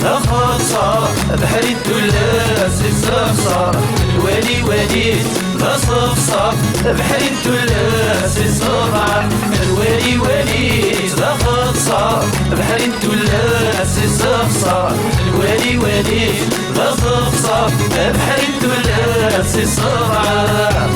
لا خاصة بحري الدلاس الصفصار الوالي وليد لا صفصف بحري الدلاس الصبع الوالي وليد لا خاصة بحري الدلاس الصفصار الوالي وليد لا صفصف بحري الدلاس الصبع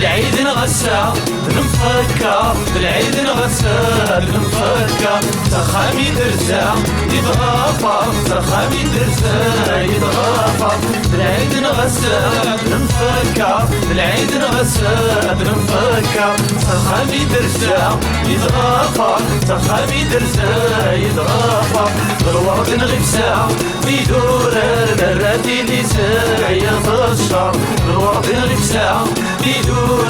العيد نغسى نفكر بالعيد نغسى نفكر تخامي درزا يتغافر تخامي درزا يتغافر بالعيد نغسى نفكر بالعيد نغسى نفكر تخامي درزا يتغافر تخامي درزا يتغافر بالورد نغفسا في دور الراتي لسا يتشر بالورد نغفسا في دور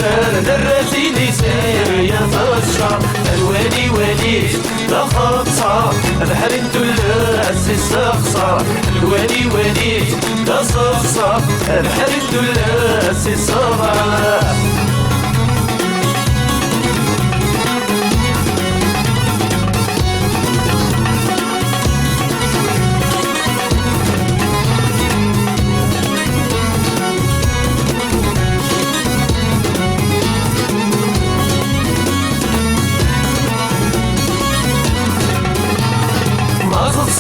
الراتي لسا يتشر الوالي وليد لا خطر بحر الدلاس الصفصر الوالي وليد لا صفصر بحر الدلاس الصبر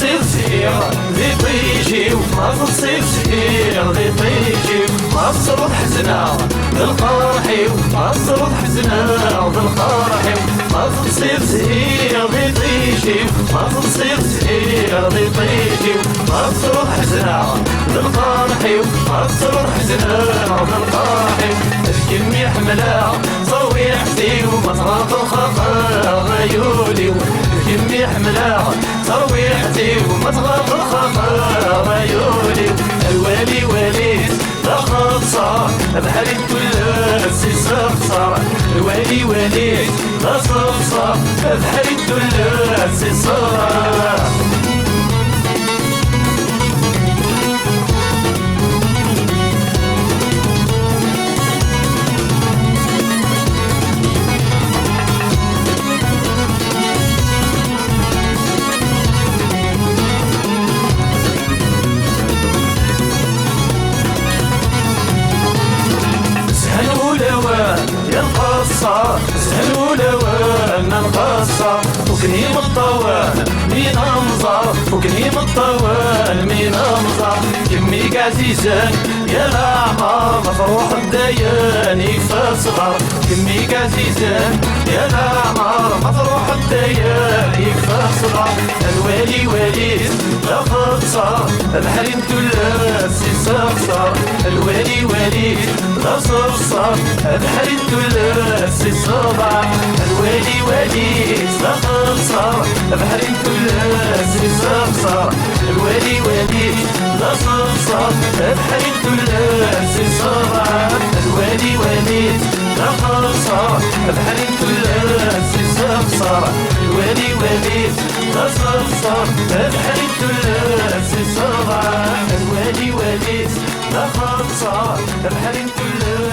تصير زهير ذي طيجي وما تصير زهير ذي طيجي ما تصرد حزنة بالقرحي وما تصرد حزنة بالقرحي ما تصير زهير ذي طيجي ما تصير زهير ذي طيجي ما تصرد حزنة بالقرحي وما تصرد حزنة بالقرحي الكمية حملة صويحتي ومطرق الخطر غيولي الكمية حملة صويحتي ومطرق الخطر غيولي الوالي وليد لا خاصة بحري الدلاس الصفصر الوالي وليد لا صفصر بحري الدلاس الصفصر يا القصة سهلوا لوان القصة وكنيم الطوال مين أنظر وكنيم الطوال مين أنظر كمي عزيزان يا الأعمار مفروح الديان يكفى صغر كمي عزيزان يا الأعمار مفروح الديان يكفى صغر الوالي وليد لا خطصر بحري الدلاس الصفصر الوالي وليد لا صفصر بحري الدلاس الصبع الوالي وليد لا خطصر بحري الدلاس الصفصر الوالي وليد لا صفصر بحري الدلاس الصبع الوالي وليد لا خطصر بحري الدلاس الصفصر الوالي وليد لا صفصر بحري الدلاس الصبع الوالي وليد لا خطصر بحري الدلاس